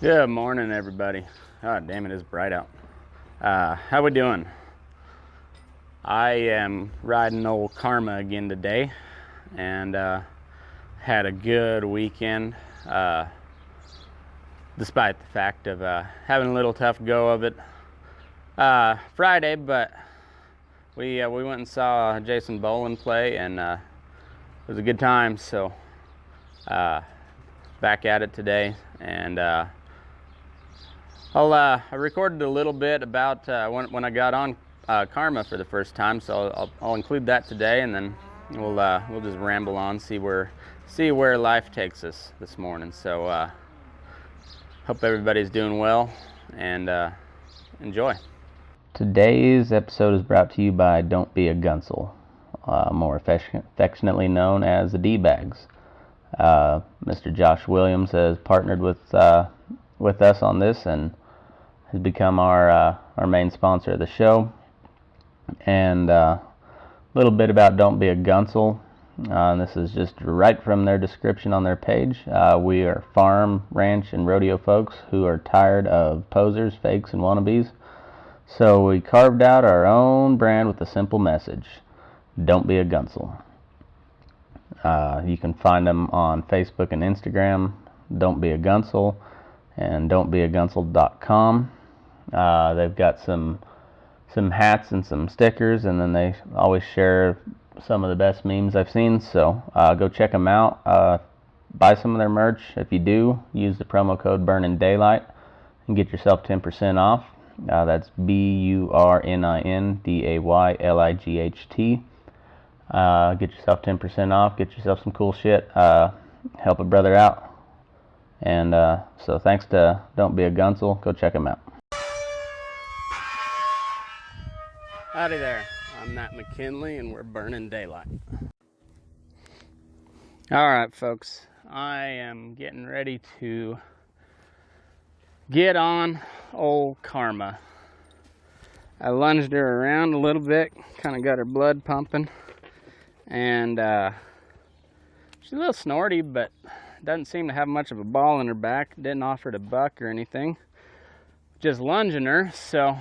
Good morning, everybody. God damn, it is bright out. How we doing? I am riding old Karma again today, and had a good weekend, despite the fact of having a little tough go of it Friday, but we went and saw Jason Boland play, and it was a good time, so back at it today, and I recorded a little bit about when I got on Karma for the first time, so I'll include that today, and then we'll just ramble on, see where life takes us this morning. So hope everybody's doing well, and enjoy. Today's episode is brought to you by Don't Be a Gunsel, more affectionately known as the D-Bags. Mr. Josh Williams has partnered with us on this and has become our main sponsor of the show. And a little bit about Don't Be a Gunsel. This is just right from their description on their page. We are farm, ranch, and rodeo folks who are tired of posers, fakes, and wannabes. So we carved out our own brand with a simple message: don't be a gunsel. You can find them on Facebook and Instagram, Don't Be a Gunsel, and don'tbeagunsel.com. They've got some hats and some stickers, and then they always share some of the best memes I've seen, so go check them out. Buy some of their merch. If you do, use the promo code BURNINDAYLIGHT and get yourself 10% off. That's BURNINDAYLIGHT. Get yourself 10% off, get yourself some cool shit, help a brother out. And so thanks to Don't Be a Gunsel. Go check them out. Howdy there. I'm Matt McKinley, and we're burning daylight. Alright, folks. I am getting ready to get on old Karma. I lunged her around a little bit, kind of got her blood pumping. And she's a little snorty, but doesn't seem to have much of a ball in her back. Didn't offer to buck or anything. Just lunging her, so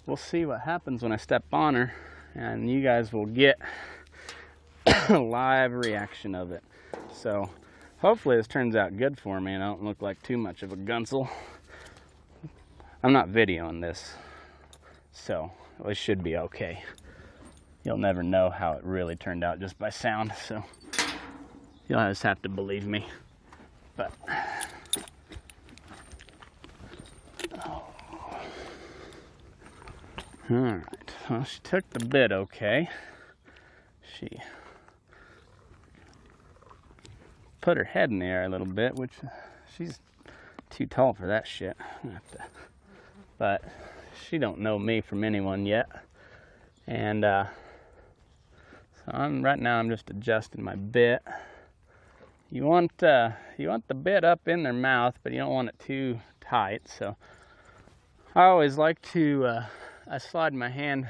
we'll see what happens when I step on her, and you guys will get a live reaction of it. So hopefully this turns out good for me and I don't look like too much of a gunsel. I'm not videoing this, so it should be okay. You'll never know how it really turned out just by sound, so you'll just have to believe me. But alright, well, she took the bit okay. She put her head in the air a little bit, which she's too tall for that shit. But she don't know me from anyone yet. And so right now I'm just adjusting my bit. You want the bit up in their mouth, but you don't want it too tight. So I always like to I slide my hand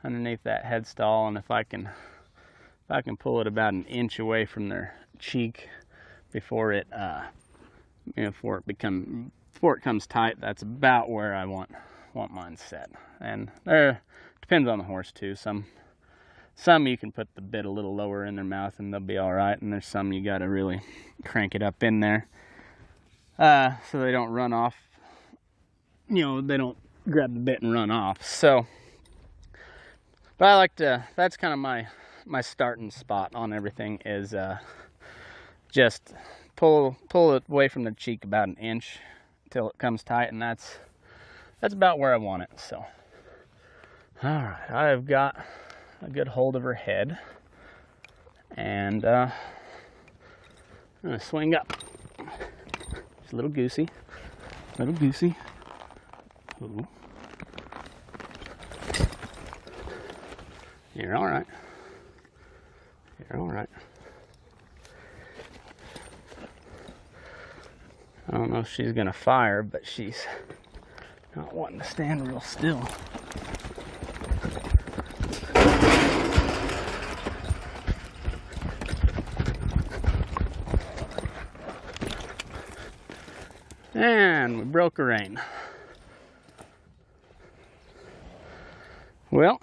underneath that headstall, and if I can pull it about an inch away from their cheek before it before it comes tight, that's about where I want mine set. And there depends on the horse too. Some you can put the bit a little lower in their mouth and they'll be all right, and there's some you got to really crank it up in there so they don't run off. They don't grab the bit and run off. So, but I like to. That's kind of my starting spot on everything is just pull it away from the cheek about an inch until it comes tight, and that's about where I want it. So, all right, I've got a good hold of her head, and I'm gonna swing up. She's a little goosey. Ooh. You're all right. I don't know if she's gonna fire, but she's not wanting to stand real still. And we broke a rein. Well,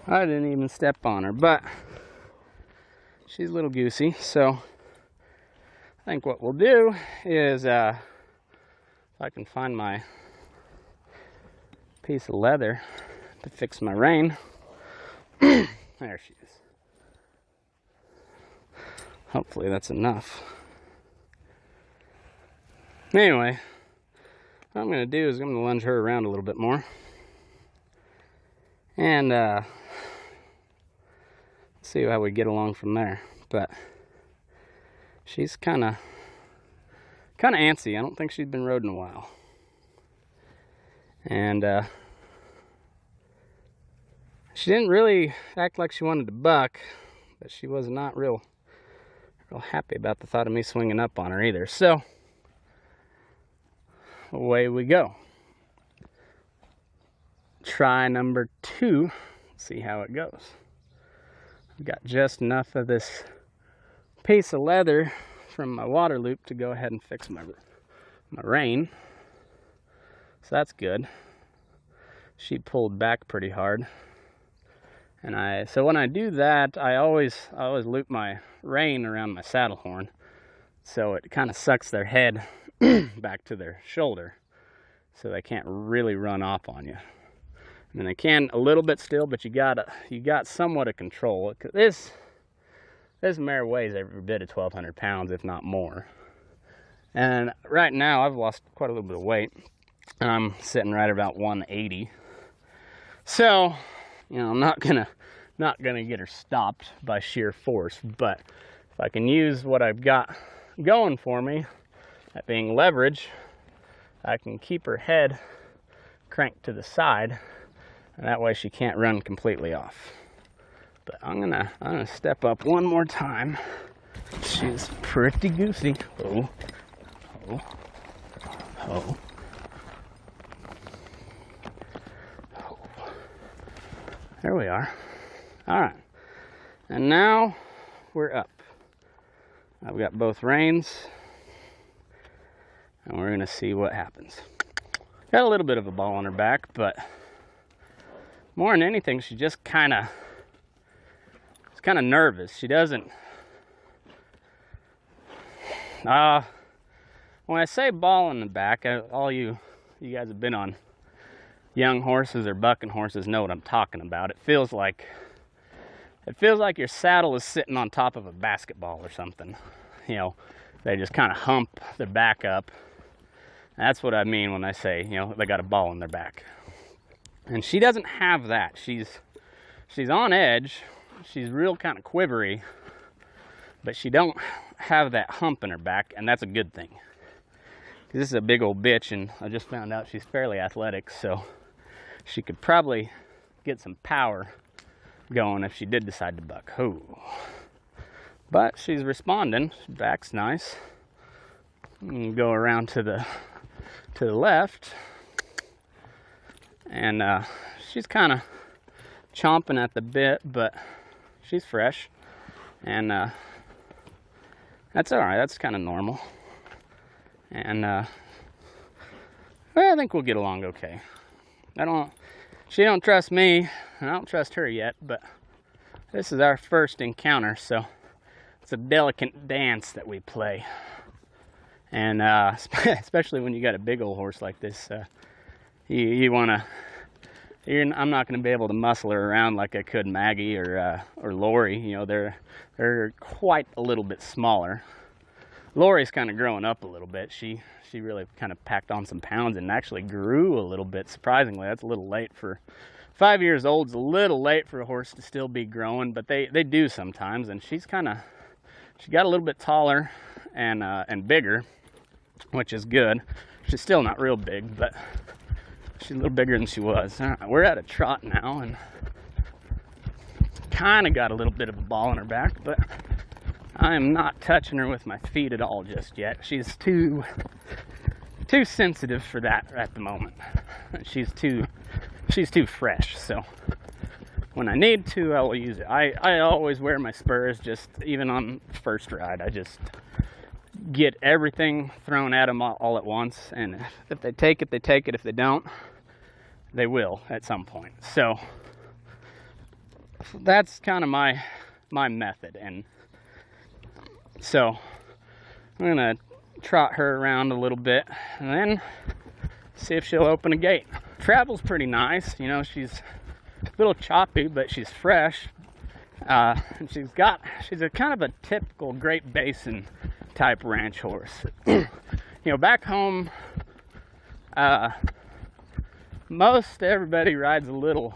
I didn't even step on her, but she's a little goosey, so I think what we'll do is, if I can find my piece of leather to fix my rein. There she is. Hopefully that's enough. Anyway, what I'm going to do is I'm going to lunge her around a little bit more. And see how we get along from there. But she's kind of antsy. I don't think she's been rode in a while. And she didn't really act like she wanted to buck, but she was not real happy about the thought of me swinging up on her either. So away we go. Try number 2. See how it goes. I've got just enough of this piece of leather from my water loop to go ahead and fix my rein. So that's good. She pulled back pretty hard. And so when I do that, I always loop my rein around my saddle horn, so it kind of sucks their head back to their shoulder, so they can't really run off on you. And they can a little bit still, but you got somewhat of control. This mare weighs every bit of 1,200 pounds, if not more. And right now I've lost quite a little bit of weight. I'm sitting right about 180. So, I'm not gonna get her stopped by sheer force, but if I can use what I've got going for me, that being leverage, I can keep her head cranked to the side, and that way she can't run completely off. But I'm gonna step up one more time. She's pretty goosey. Oh. There we are. All right, and now we're up. I've got both reins, and we're gonna see what happens. Got a little bit of a ball on her back, but more than anything, she's kind of nervous. She doesn't. When I say ball in the back, all you guys have been on young horses or bucking horses know what I'm talking about. It feels like your saddle is sitting on top of a basketball or something. They just kind of hump their back up. That's what I mean when I say, they got a ball in their back. And she doesn't have that. She's on edge. She's real kind of quivery, but she don't have that hump in her back, and that's a good thing. This is a big old bitch, and I just found out she's fairly athletic, so she could probably get some power going if she did decide to buck. But she's responding. Her back's nice. And go around to the left, and she's kind of chomping at the bit, but she's fresh, and that's all right. That's kind of normal, and I think we'll get along okay. She don't trust me, and I don't trust her yet, but this is our first encounter, so it's a delicate dance that we play. And especially when you got a big old horse like this, you wanna. I'm not gonna be able to muscle her around like I could Maggie or Lori. They're quite a little bit smaller. Lori's kind of growing up a little bit. She really kind of packed on some pounds and actually grew a little bit. Surprisingly, that's a little late for 5 years old. It's a little late for a horse to still be growing, but they do sometimes. And she got a little bit taller and bigger, which is good. She's still not real big, but she's a little bigger than she was. All right, we're at a trot now, and kind of got a little bit of a ball in her back, but I am not touching her with my feet at all just yet. She's too sensitive for that at the moment. She's too fresh, so when I need to, I will use it. I always wear my spurs, just even on first ride. I just get everything thrown at them all at once, and if they take it, they take it. If they don't, they will at some point. So that's kind of my method. And so I'm gonna trot her around a little bit and then see if she'll open a gate. Travel's pretty nice, you know. She's a little choppy, but she's fresh. And she's a kind of a typical Great Basin type ranch horse. You know, back home, most everybody rides a little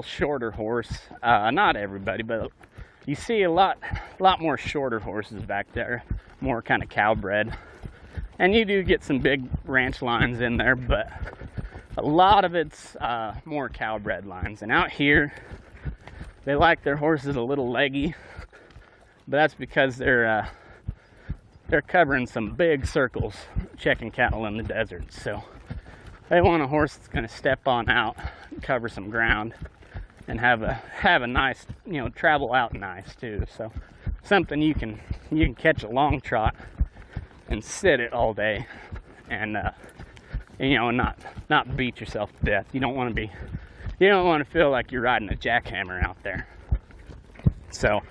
shorter horse. Not everybody, but you see a lot more shorter horses back there, more kind of cowbred. And you do get some big ranch lines in there, but a lot of it's more cowbred lines. And out here, they like their horses a little leggy, but that's because they're covering some big circles checking cattle in the desert. So they want a horse that's going to step on out, cover some ground, and have a nice, you know, travel out nice too. So something you can catch a long trot and sit it all day, and you know, not beat yourself to death. You don't want to feel like you're riding a jackhammer out there. So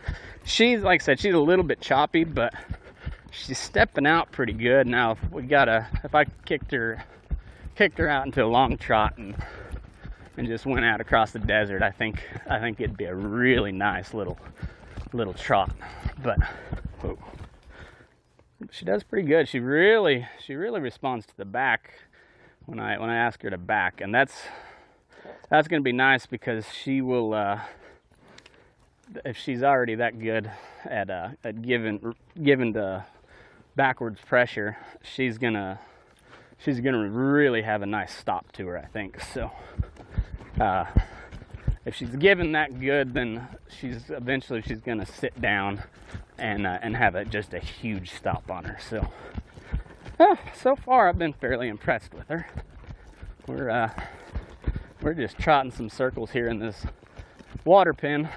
she's, like I said, she's a little bit choppy, but she's stepping out pretty good. Now if I kicked her out into a long trot and just went out across the desert, I think it'd be a really nice little trot. But whoa, she does pretty good. She really responds to the back when I ask her to back, and that's going to be nice, because she will, if she's already that good at giving the backwards pressure, she's gonna really have a nice stop to her, I think. So if she's given that good, then she's gonna sit down and have just a huge stop on her. So so far I've been fairly impressed with her. We're just trotting some circles here in this water pen,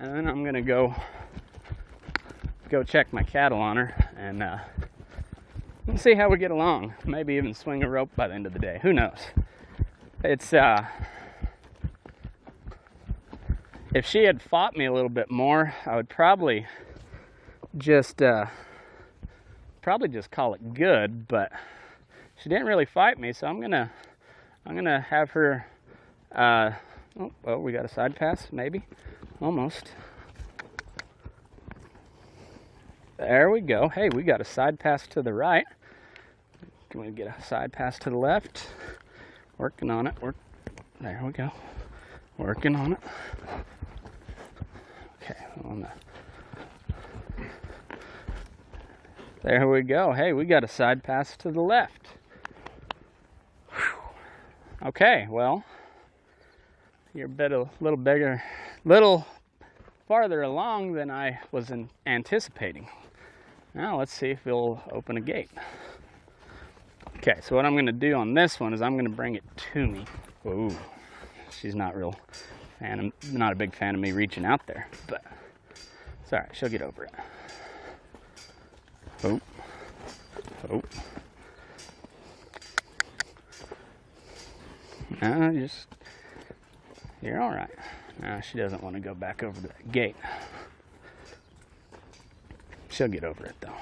and then I'm gonna go check my cattle on her and see how we get along. Maybe even swing a rope by the end of the day. Who knows? It's if she had fought me a little bit more, I would probably just call it good. But she didn't really fight me, so I'm gonna have her. Oh, well, we got a side pass, maybe, almost. There we go. Hey, we got a side pass to the right. Can we get a side pass to the left? Working on it. There we go. Working on it. Okay. There we go. Hey, we got a side pass to the left. Whew. Okay, well, you're a little bigger, little farther along than I was anticipating. Now let's see if he'll open a gate. Okay, so what I'm going to do on this one is I'm going to bring it to me. Whoa, she's not a big fan of me reaching out there, but it's all right. She'll get over it. Oh, oh. You're all right. No, she doesn't want to go back over to that gate. She'll get over it though.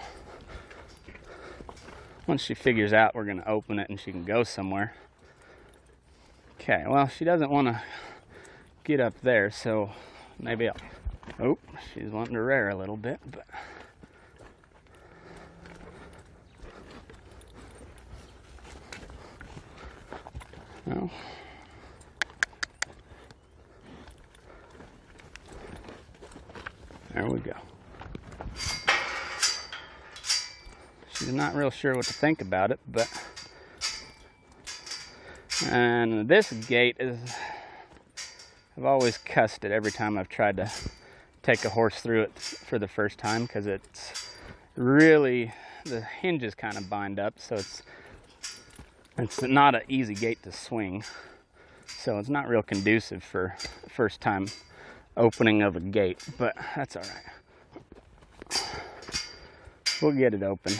Once she figures out we're going to open it and she can go somewhere. Okay, well, she doesn't want to get up there, so maybe oh, she's wanting to rear a little bit, but well, there we go. She's not real sure what to think about it, but and this gate is, I've always cussed it every time I've tried to take a horse through it for the first time, because it's really, the hinges kind of bind up, so it's not an easy gate to swing. so it's not real conducive for first time opening of a gate, but that's all right. We'll get it open.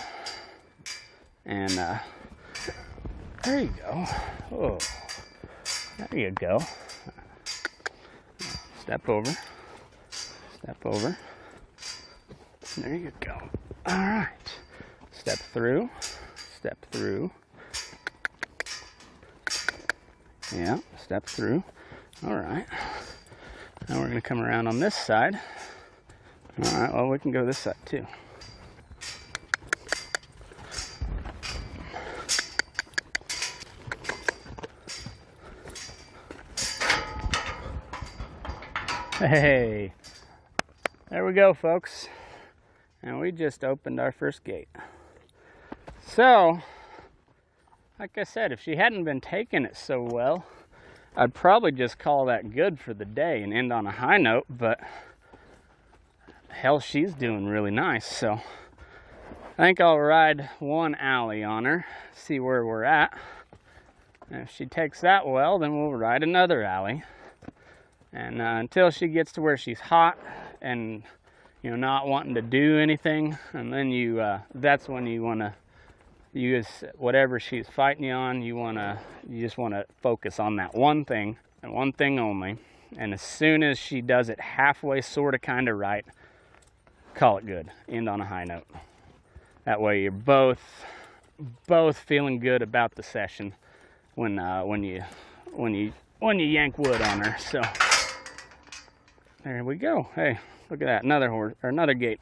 And there you go. Oh, there you go. Step over. Step over. There you go. All right. Step through. Step through. Yeah, step through. All right. Now we're going to come around on this side. All right, well, we can go this side too. Hey, there we go, folks. And we just opened our first gate. So, like I said, if she hadn't been taking it so well, I'd probably just call that good for the day and end on a high note, but hell, she's doing really nice. So I think I'll ride one alley on her, see where we're at. And if she takes that well, then we'll ride another alley. And until she gets to where she's hot and, you know, not wanting to do anything, and then that's when you want to use whatever she's fighting you on. You just want to focus on that one thing and one thing only. And as soon as she does it halfway, sort of, kind of right, call it good. End on a high note. That way you're both feeling good about the session when you yank wood on her. So there we go. Hey, look at that. Another gate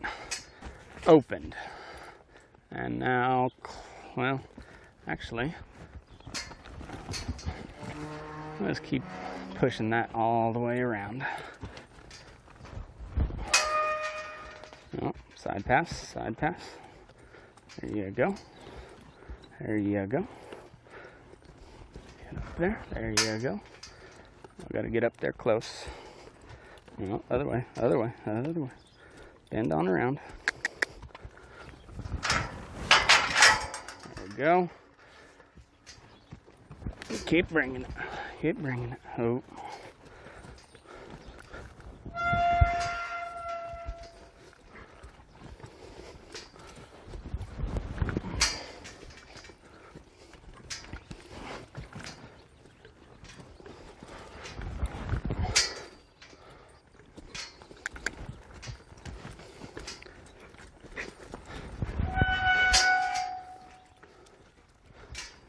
opened. And now, well, actually, let's keep pushing that all the way around. Oh, side pass. There you go. There you go. Get up there. There you go. I've got to get up there close. No, other way. Bend on around. There we go. Keep bringing it. Oh.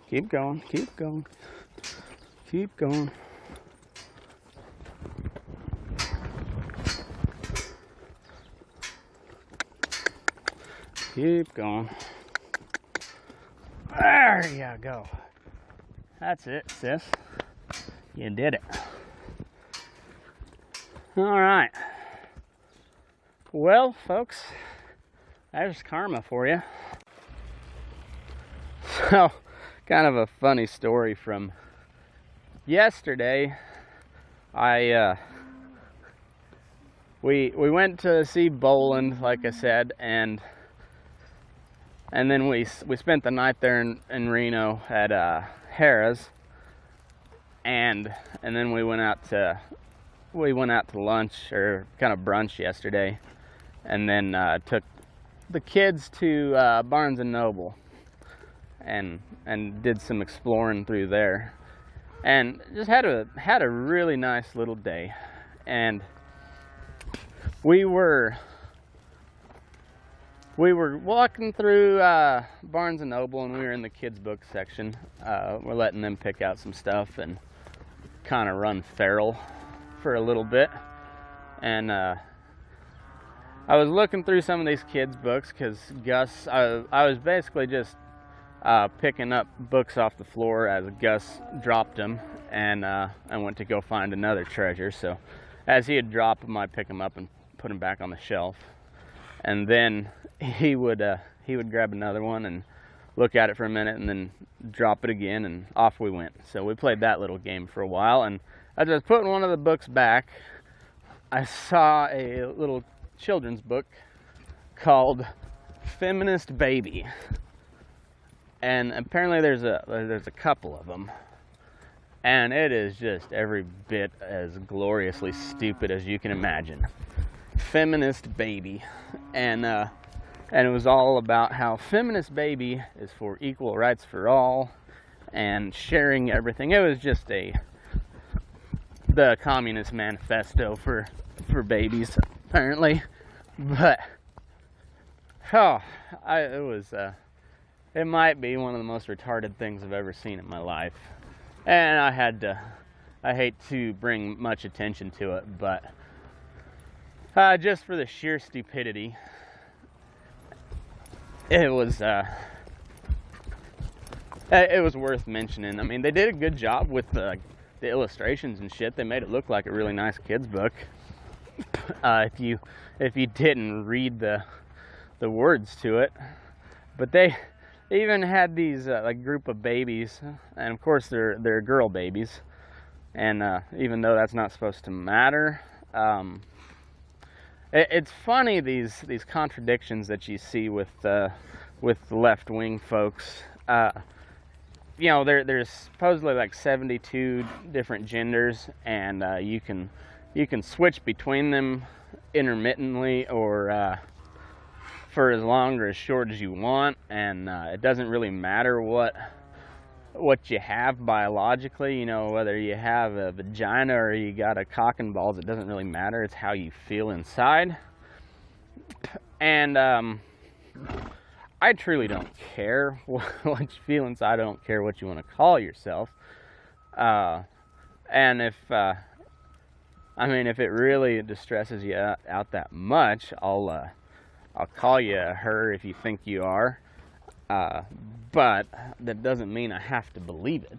Keep going. Keep going. Keep going. There you go. That's it, sis. You did it. All right. Well, folks, there's karma for you. So, kind of a funny story from yesterday. We went to see Boland, like I said, and then we spent the night there in Reno at Harrah's, and then we went out to lunch, or kind of brunch yesterday, and then took the kids to Barnes and Noble. And did some exploring through there, and just had a really nice little day. And we were walking through Barnes and Noble, and we were in the kids' book section. We're letting them pick out some stuff and kind of run feral for a little bit. And I was looking through some of these kids' books because Gus, I was basically just picking up books off the floor as Gus dropped them, and I went to go find another treasure. So as he had dropped them, I'd pick them up and put them back on the shelf, and then he would grab another one and look at it for a minute and then drop it again, and off we went. So we played that little game for a while, and as I was putting one of the books back, I saw a little children's book called Feminist Baby. And apparently there's a couple of them, and it is just every bit as gloriously stupid as you can imagine. Feminist Baby, and it was all about how Feminist Baby is for equal rights for all and sharing everything. It was just the Communist Manifesto for babies, apparently. But it might be one of the most retarded things I've ever seen in my life, and I hate to bring much attention to it, but just for the sheer stupidity, it was worth mentioning. I mean, they did a good job with the illustrations and shit. They made it look like a really nice kids book. If you didn't read the words to it, but they even had these like group of babies, and of course they're girl babies, and even though that's not supposed to matter, it's funny these contradictions that you see with the left-wing folks. You know, there's supposedly like 72 different genders, and you can switch between them intermittently or for as long or as short as you want, and it doesn't really matter what you have biologically. You know, whether you have a vagina or you got a cock and balls, it doesn't really matter. It's how you feel inside. And I truly don't care what you feel inside. I don't care what you want to call yourself. And if it really distresses you out that much, I'll call you her if you think you are. But that doesn't mean I have to believe it.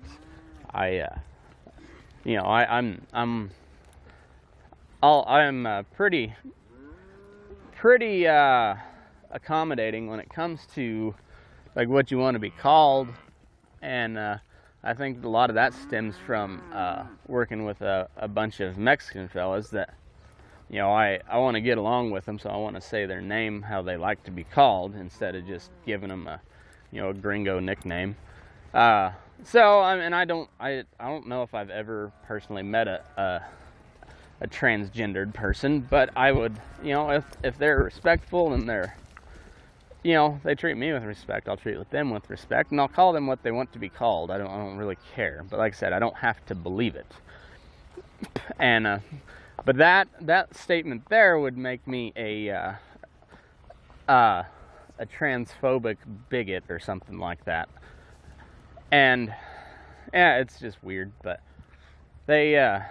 I'm pretty accommodating when it comes to like what you want to be called, and I think a lot of that stems from working with a bunch of Mexican fellas that, you know, I want to get along with them, so I want to say their name how they like to be called instead of just giving them a gringo nickname. So I don't know if I've ever personally met a transgendered person, but I would, if they're respectful and they treat me with respect, I'll treat them with respect, and I'll call them what they want to be called. I don't really care. But like I said, I don't have to believe it. And but that statement there would make me a transphobic bigot or something like that. And yeah, it's just weird, but it's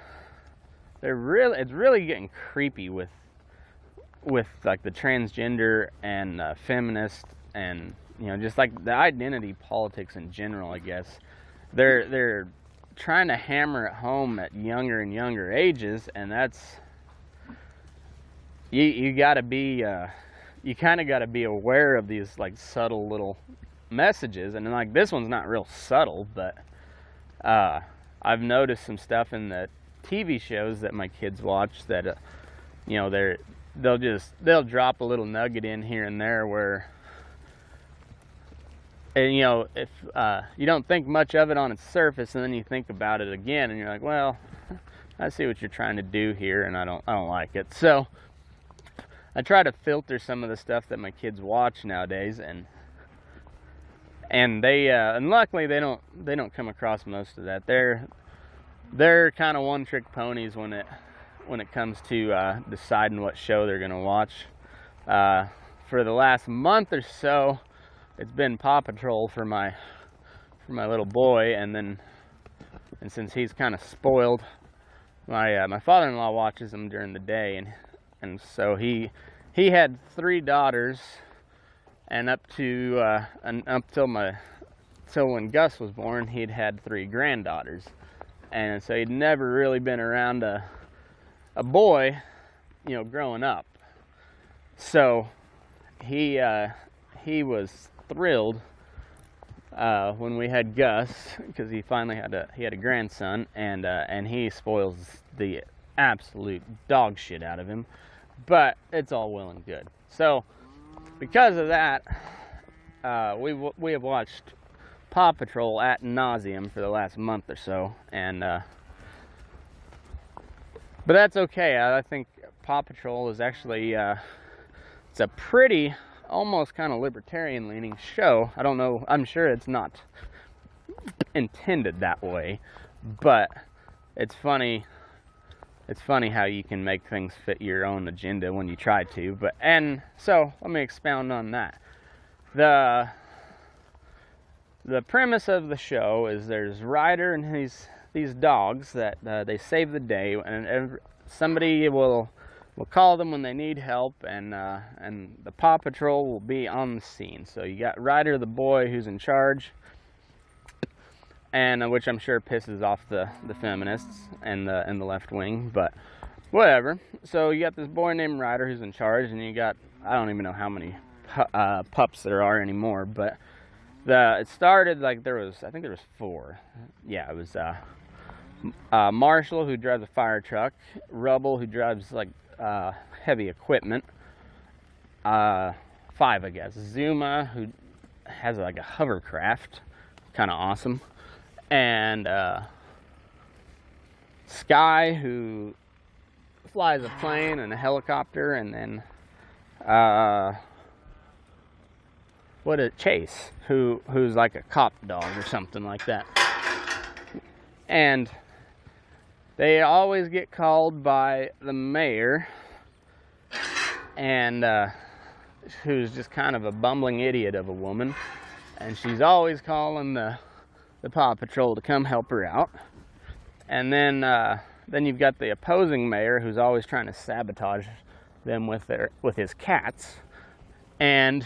really getting creepy with like the transgender and feminist, and just like the identity politics in general. I guess they're trying to hammer it home at younger and younger ages, and that's you got to be you kind of got to be aware of these like subtle little messages. And like this one's not real subtle, but I've noticed some stuff in the TV shows that my kids watch that they'll drop a little nugget in here and there where, and if you don't think much of it on its surface, and then you think about it again and you're like, well, I see what you're trying to do here, and I don't like it. So I try to filter some of the stuff that my kids watch nowadays, and they and luckily they don't come across most of that. They're kind of one-trick ponies when it comes to deciding what show they're gonna watch. For the last month or so, it's been Paw Patrol for my little boy, and since he's kind of spoiled, my father-in-law watches them during the day, and so he had 3 daughters, and up till when Gus was born, he'd had 3 granddaughters, and so he'd never really been around a boy, growing up. So he was thrilled when we had Gus, because he finally had a grandson, and he spoils the absolute dog shit out of him. But it's all well and good. So because of that, we have watched Paw Patrol ad nauseum for the last month or so, and but that's okay. I think Paw Patrol is actually it's a pretty, almost kind of libertarian-leaning show. I don't know. I'm sure it's not intended that way, but it's funny. It's funny how you can make things fit your own agenda when you try to. And so let me expound on that. The premise of the show is there's Ryder and these dogs that they save the day, and somebody will call them when they need help, and the Paw Patrol will be on the scene. So you got Ryder, the boy, who's in charge, and which I'm sure pisses off the feminists and the left wing, but whatever. So you got this boy named Ryder who's in charge, and you got, I don't even know how many pups there are anymore, but it started like I think there was 4. Yeah, it was Marshall, who drives a fire truck, Rubble, who drives like heavy equipment, 5 I guess, Zuma, who has like a hovercraft, kind of awesome, and Sky, who flies a plane and a helicopter, and then Chase, who's like a cop dog or something like that. And they always get called by the mayor, and who's just kind of a bumbling idiot of a woman, and she's always calling the Paw Patrol to come help her out. And then you've got the opposing mayor, who's always trying to sabotage them with his cats. And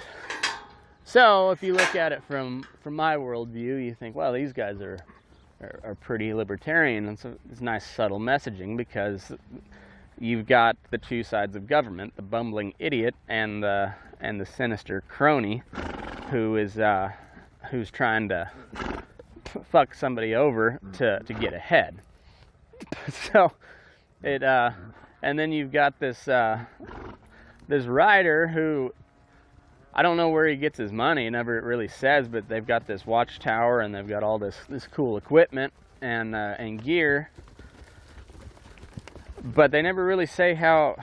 so if you look at it from my worldview, you think, well, these guys are pretty libertarian. And so it's nice subtle messaging, because you've got the two sides of government, the bumbling idiot and the sinister crony who's trying to fuck somebody over to get ahead. So and then you've got this Ryder who, I don't know where he gets his money. It never really says, but they've got this watchtower, and they've got all this cool equipment and gear, but they never really say how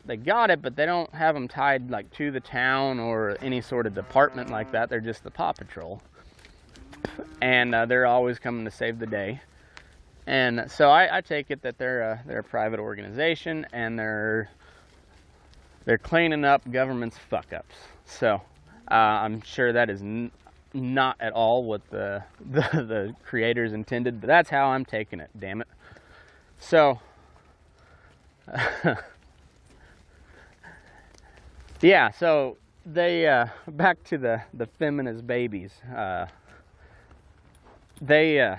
they got it. But they don't have them tied like to the town or any sort of department like that. They're just the Paw Patrol, and they're always coming to save the day. And so I take it that they're a private organization, and they're cleaning up government's fuck ups. So I'm sure that is not at all what the creators intended, but that's how I'm taking it. Damn it. So yeah. So they back to the Feminist Babies. They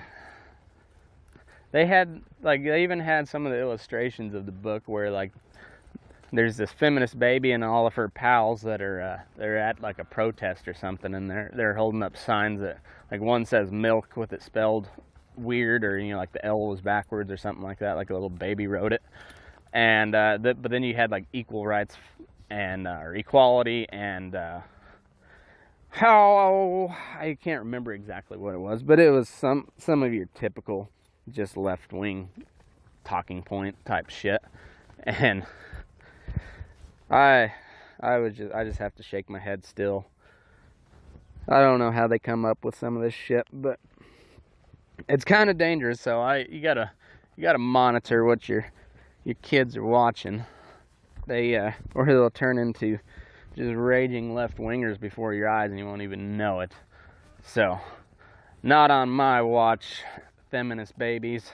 had, like, they even had some of the illustrations of the book where, like, there's this feminist baby and all of her pals that are they're at like a protest or something, and they're holding up signs that, like, one says milk with it spelled weird, or like the L was backwards or something like that, like a little baby wrote it. And but then you had like equal rights and or equality, and how, I can't remember exactly what it was, but it was some of your typical just left-wing talking point type shit. And I just have to shake my head still. I don't know how they come up with some of this shit, but it's kind of dangerous. So you gotta monitor what your kids are watching. Or they'll turn into just raging left-wingers before your eyes, and you won't even know it. So, not on my watch, Feminist Babies.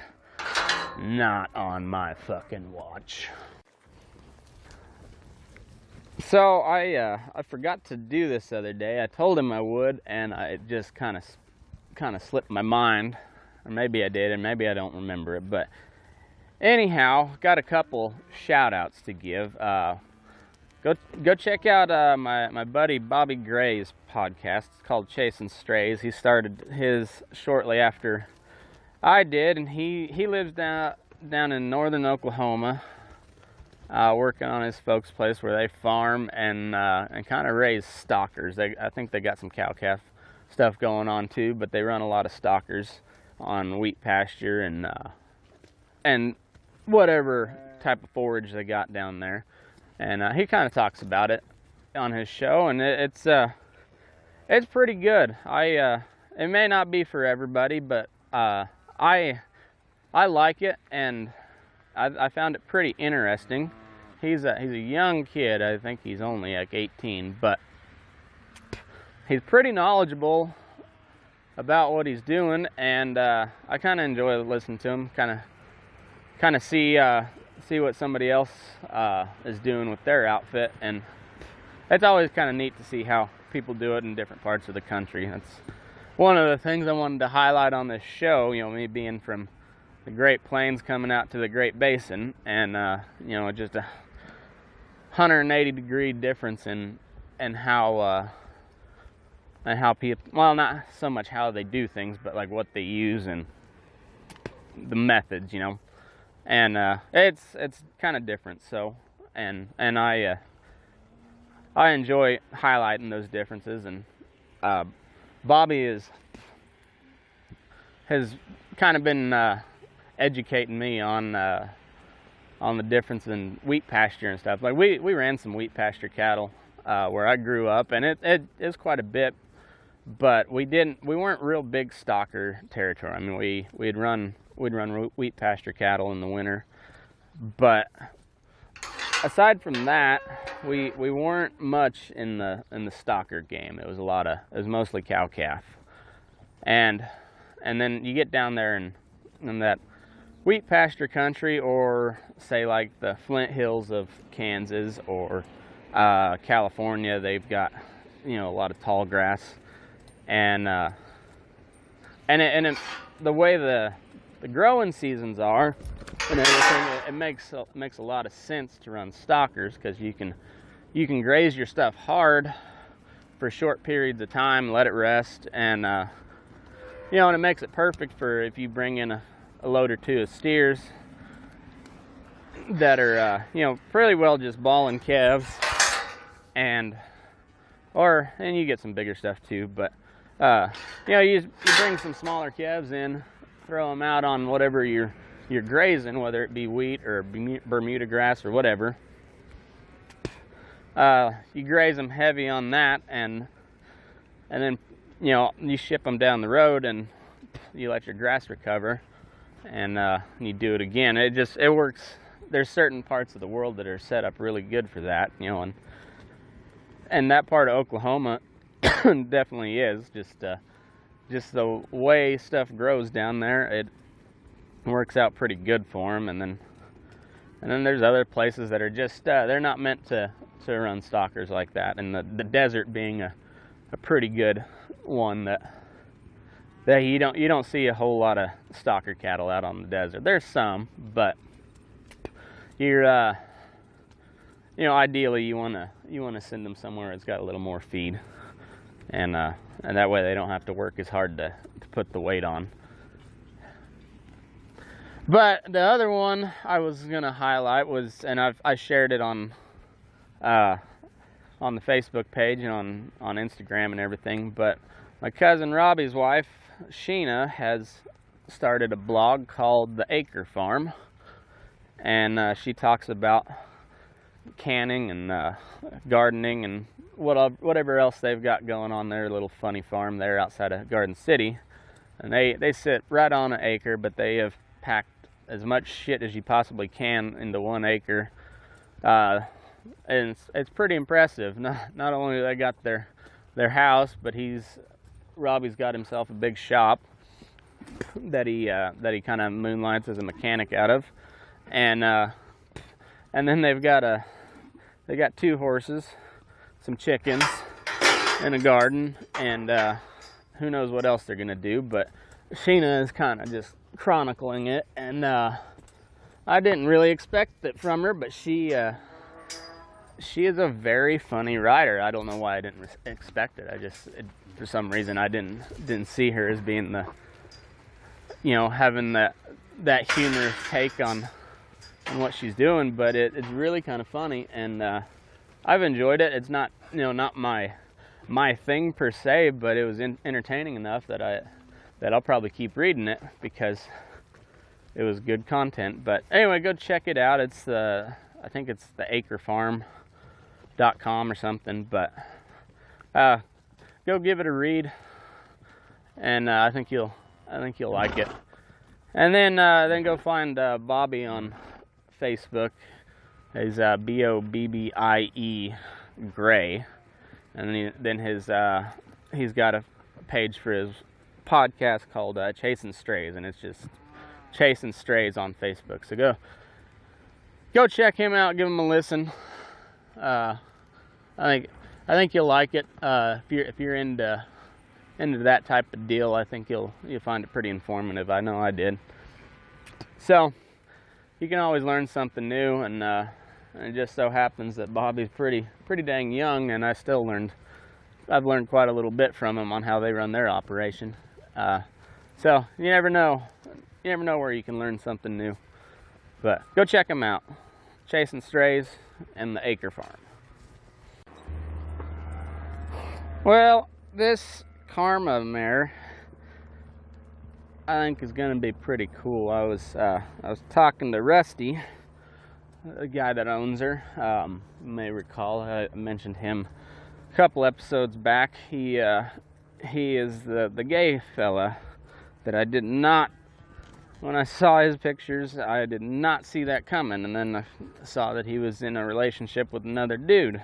Not on my fucking watch. So I forgot to do this the other day. I told him I would, and it just kind of slipped my mind, or maybe I did, and maybe I don't remember it. But anyhow, got a couple shout outs to give. Go check out my buddy Bobby Gray's podcast. It's called Chasing Strays. He started his shortly after I did, and he lives down in northern Oklahoma, working on his folks' place where they farm and kind of raise stockers. I think they got some cow-calf stuff going on too, but they run a lot of stockers on wheat pasture and whatever type of forage they got down there. And he kind of talks about it on his show, and it's pretty good. It may not be for everybody, but I like it, and I found it pretty interesting. He's a young kid. I think he's only like 18, but he's pretty knowledgeable about what he's doing, and I kind of enjoy listening to him. Kind of see what somebody else is doing with their outfit, and it's always kind of neat to see how people do it in different parts of the country. That's one of the things I wanted to highlight on this show. You know, me being from the Great Plains coming out to the Great Basin, and you know, just a 180-degree difference in how people, well, not so much how they do things, but like what they use and the methods, you know. And it's kind of different. So, and I enjoy highlighting those differences. And Bobby has kind of been educating me on the difference in wheat pasture and stuff. Like we ran some wheat pasture cattle where I grew up, and it is quite a bit, but we weren't real big stocker territory. I mean, we'd run wheat pasture cattle in the winter, but aside from that, we weren't much in the stocker game. It was mostly cow calf, and then you get down there in that wheat pasture country, or say like the Flint Hills of Kansas or California. They've got, you know, a lot of tall grass, and the way the growing seasons are and everything, it makes a lot of sense to run stockers, because you can graze your stuff hard for short periods of time, let it rest, and you know, and it makes it perfect for if you bring in a load or two of steers that are you know, fairly well just balling calves, and you get some bigger stuff too, but you know, you bring some smaller calves in, throw them out on whatever you're grazing, whether it be wheat or Bermuda grass or whatever. You graze them heavy on that, and then, you know, you ship them down the road, and you let your grass recover, and you do it again. It works. There's certain parts of the world that are set up really good for that, you know, and that part of Oklahoma definitely is just the way stuff grows down there. It works out pretty good for them, and then there's other places that are just they're not meant to run stockers like that, and the desert being a pretty good one that you don't see a whole lot of stocker cattle out on the desert. There's some, but you're you know, ideally you want to send them somewhere that's got a little more feed, and that way they don't have to work as hard to put the weight on. But the other one I was gonna highlight was, and I shared it on the Facebook page and on Instagram and everything, but my cousin Robbie's wife, Sheena, has started a blog called The Acre Farm, and she talks about canning and gardening and whatever else they've got going on their little funny farm there outside of Garden City. And they sit right on an acre, but they have packed as much shit as you possibly can into 1 acre. And it's pretty impressive. Not only do they got their house, but Robbie's got himself a big shop that he kind of moonlights as a mechanic out of, and then they got 2 horses, some chickens, and a garden, and who knows what else they're gonna do. But Sheena is kind of just chronicling it, and I didn't really expect it from her, but she is a very funny writer. I don't know why I didn't expect it. For some reason I didn't see her as being the, you know, having that humorous take on what she's doing, but it's really kind of funny, and I've enjoyed it. It's not, you know, not my thing per se, but it was entertaining enough that I'll probably keep reading it because it was good content. But anyway, go check it out. It's I think it's the acrefarm.com or something, but go give it a read, and I think you'll like it. And then go find Bobby on Facebook. He's Bobbie Gray, and then he's got a page for his podcast called Chasing Strays, and it's just Chasing Strays on Facebook. So go check him out, give him a listen. I think you'll like it. If you're into that type of deal, I think you'll find it pretty informative. I know I did. So you can always learn something new, and it just so happens that Bobby's pretty dang young, and I've learned quite a little bit from him on how they run their operation. So you never know where you can learn something new. But go check them out. Chasing Strays and the Acre Farm. Well, this Karma mare, I think, is going to be pretty cool. I was talking to Rusty, the guy that owns her. You may recall I mentioned him a couple episodes back. He is the gay fella that I did not. When I saw his pictures, I did not see that coming, and then I saw that he was in a relationship with another dude.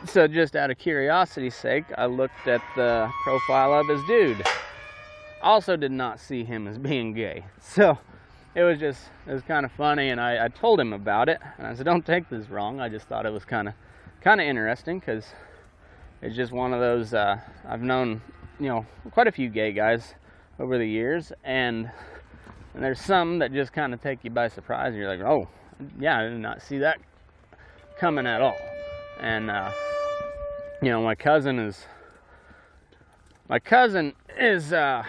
So just out of curiosity's sake, I looked at the profile of his dude. Also did not see him as being gay. So it was kind of funny, and I told him about it, and I said, don't take this wrong. I just thought it was kind of interesting, because it's just one of those, I've known, quite a few gay guys over the years, and there's some that just kind of take you by surprise, and you're like, oh, yeah, I did not see that coming at all. And my cousin is that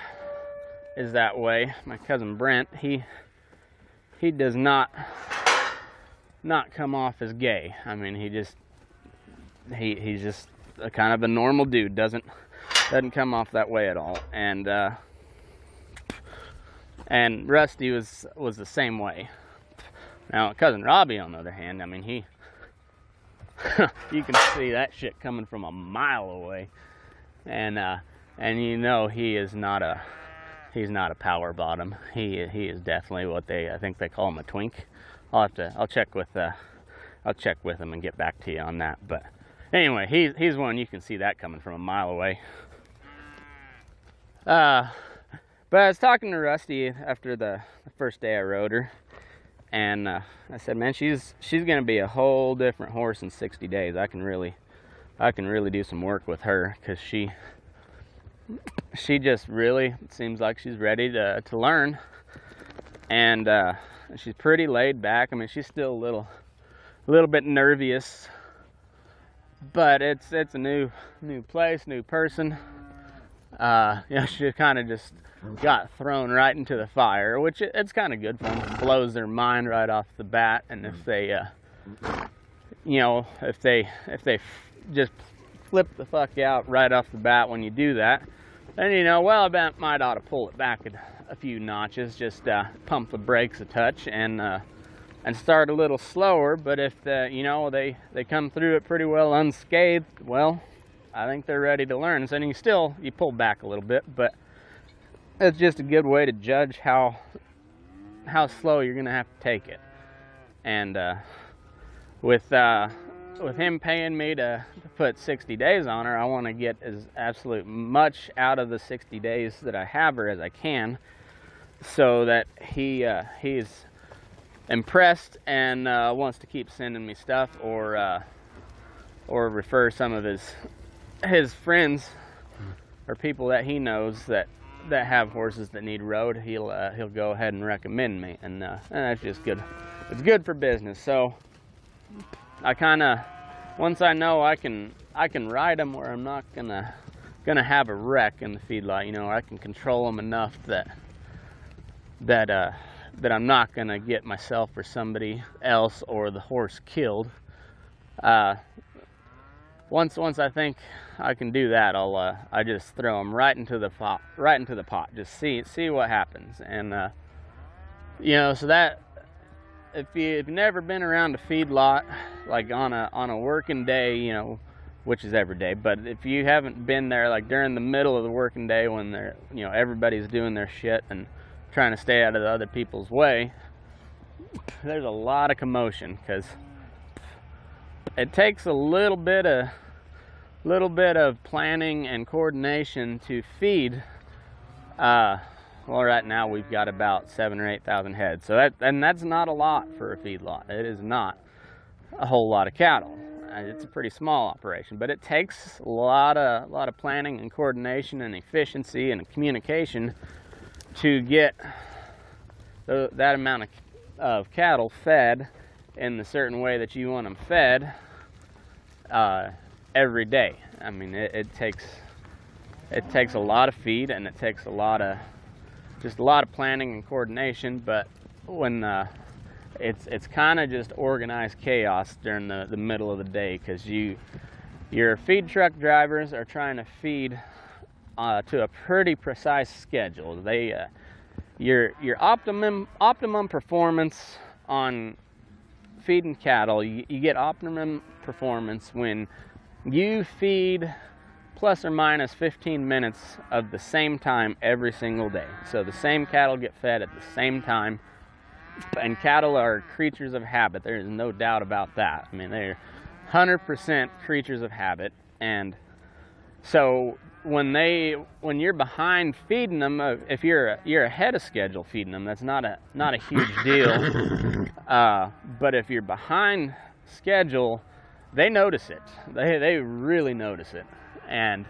way. My cousin Brent, he does not come off as gay. I mean, he's just a kind of a normal dude. Doesn't come off that way at all. And Rusty was the same way. Now, cousin Robbie, on the other hand, I mean, he you can see that shit coming from a mile away, and he is not a power bottom. He is definitely what I think they call him a twink. I'll check with him and get back to you on that. But anyway, he's one you can see that coming from a mile away. But I was talking to Rusty after the first day I rode her, and I said, man, she's gonna be a whole different horse in 60 days. I can really do some work with her, because she just really seems like she's ready to learn, and she's pretty laid back. I mean, she's still a little bit nervous, but it's a new place, new person. She kind of just got thrown right into the fire, which it's kind of good for them. It blows their mind right off the bat, and if they just flip the fuck out right off the bat when you do that, then I might ought to pull it back a few notches, just pump the brakes a touch and start a little slower. But if they come through it pretty well unscathed, well, I think they're ready to learn. So you pull back a little bit, but it's just a good way to judge how slow you're gonna have to take it. And with him paying me to put 60 days on her, I want to get as absolute much out of the 60 days that I have her as I can, so that he's impressed and wants to keep sending me stuff, or refer some of his friends or people that he knows that have horses that need rode. He'll go ahead and recommend me, and that's just good. It's good for business. So I kind of, once I know I can ride them where I'm not gonna have a wreck in the feedlot, I can control them enough that I'm not gonna get myself or somebody else or the horse killed. once I think I can do that, I just throw them right into the pot, just see what happens. And so that if you've never been around a feedlot, like on a working day, which is every day, but if you haven't been there like during the middle of the working day when they're everybody's doing their shit and trying to stay out of the other people's way, there's a lot of commotion, because it takes a little bit of planning and coordination to feed. Well, right now we've got about 7,000 or 8,000 head, so that's not a lot for a feedlot. It is not a whole lot of cattle. It's a pretty small operation, but it takes a lot of planning and coordination and efficiency and communication to get that amount of cattle fed in the certain way that you want them fed every day. I mean, it takes a lot of feed, and it takes a lot of planning and coordination. But when it's kind of just organized chaos during the middle of the day, because your feed truck drivers are trying to feed to a pretty precise schedule. Your optimum performance on feeding cattle, you get optimum performance when you feed plus or minus 15 minutes of the same time every single day. So the same cattle get fed at the same time, and cattle are creatures of habit. There is no doubt about that. I mean, they're 100% creatures of habit. And so when you're behind feeding them, if you're ahead of schedule feeding them, that's not a huge deal. But if you're behind schedule, they notice it. They really notice it. And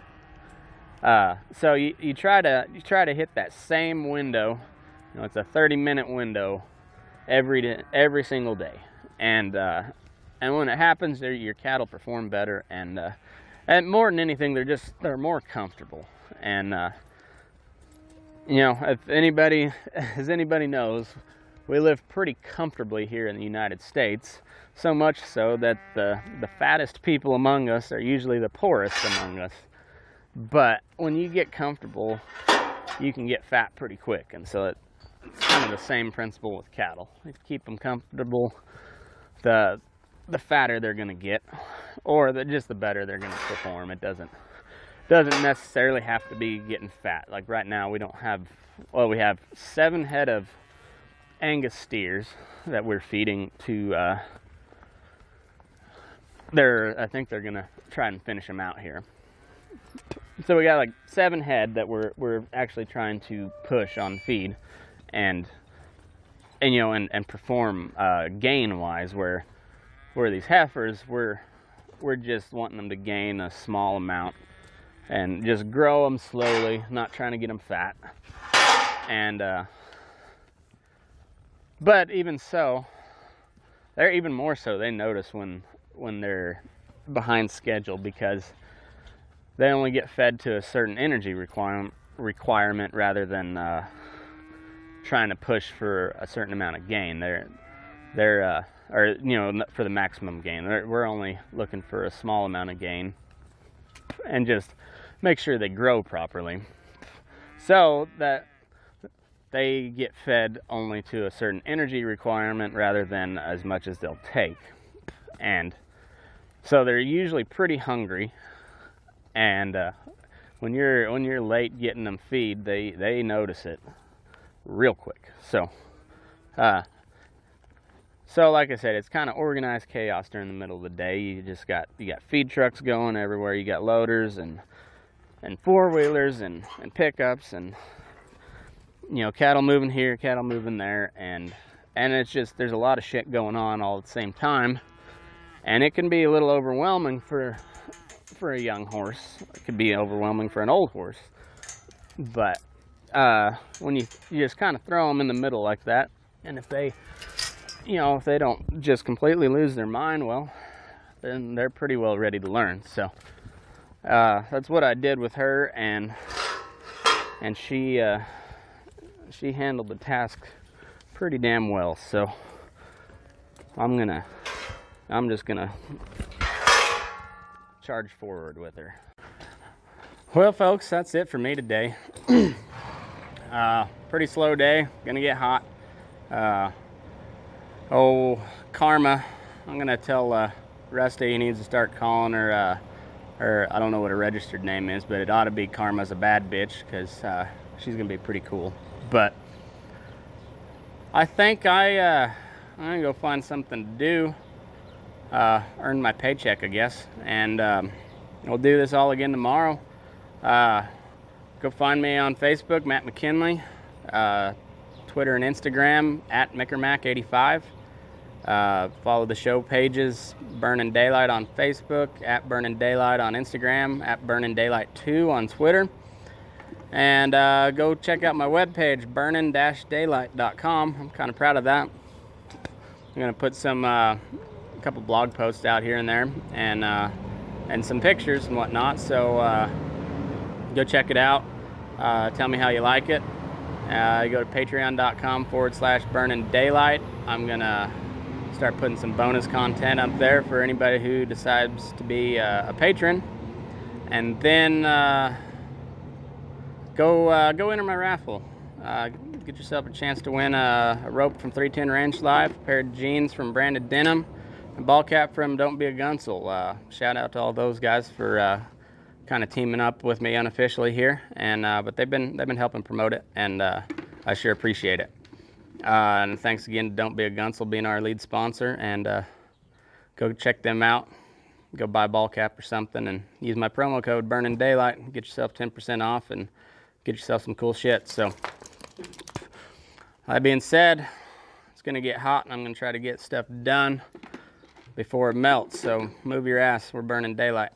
so you try to hit that same window. It's a 30-minute window every single day. And when it happens, your cattle perform better, and more than anything, they're more comfortable. And if anybody knows, we live pretty comfortably here in the United States. So much so that the fattest people among us are usually the poorest among us. But when you get comfortable, you can get fat pretty quick. And so it's kind of the same principle with cattle. If you keep them comfortable, the fatter they're going to get, or just the better they're going to perform. It doesn't necessarily have to be getting fat. Like right now, we have 7 head of Angus steers that we're feeding to. I think they're gonna try and finish them out here. So we got like 7 head that we're actually trying to push on feed, and perform gain wise, where these heifers we're just wanting them to gain a small amount and just grow them slowly, not trying to get them fat. And but even so, they're even more so, they notice when they're behind schedule, because they only get fed to a certain energy requirement rather than trying to push for a certain amount of gain. They're for the maximum gain. We're only looking for a small amount of gain and just make sure they grow properly, so that they get fed only to a certain energy requirement rather than as much as they'll take. And so they're usually pretty hungry, and when you're late getting them feed, they notice it real quick. So like I said, it's kind of organized chaos during the middle of the day. You got feed trucks going everywhere. You got loaders and four-wheelers and pickups, and cattle moving here, cattle moving there, and it's just, there's a lot of shit going on all at the same time, and it can be a little overwhelming for a young horse. It could be overwhelming for an old horse. But when you just kind of throw them in the middle like that, and if they don't just completely lose their mind, well, then they're pretty well ready to learn. So that's what I did with her, and she handled the task pretty damn well. So I'm just gonna charge forward with her. Well, folks, that's it for me today. Pretty slow day. Gonna get hot. Karma. I'm gonna tell Rusty he needs to start calling her. Or I don't know what her registered name is, but it ought to be Karma's a bad bitch, because she's gonna be pretty cool. But I think I'm gonna go find something to do. Earn my paycheck, I guess, and we'll do this all again tomorrow. Go find me on Facebook, Matt McKinley, Twitter and Instagram at MickerMac85. Follow the show pages, Burning Daylight on Facebook, at Burning Daylight on Instagram, at Burning Daylight 2 on Twitter. And go check out my webpage, burning-daylight.com. I'm kind of proud of that. I'm going to put some a couple blog posts out here and there, and some pictures and whatnot. So go check it out. Tell me how you like it. Go to patreon.com/burning daylight. I'm going to start putting some bonus content up there for anybody who decides to be a patron. And then go enter my raffle. Get yourself a chance to win a rope from 310 Ranch Life, a pair of jeans from Branded Denim, a ball cap from Don't Be a Gunsel. Shout out to all those guys for kind of teaming up with me unofficially here, and but they've been helping promote it, and I sure appreciate it. And thanks again to Don't Be a Gunsel being our lead sponsor, and go check them out. Go buy a ball cap or something and use my promo code Burning Daylight and get yourself 10% off and get yourself some cool shit. So that being said, it's gonna get hot and I'm gonna try to get stuff done before it melts. So move your ass, we're burning daylight.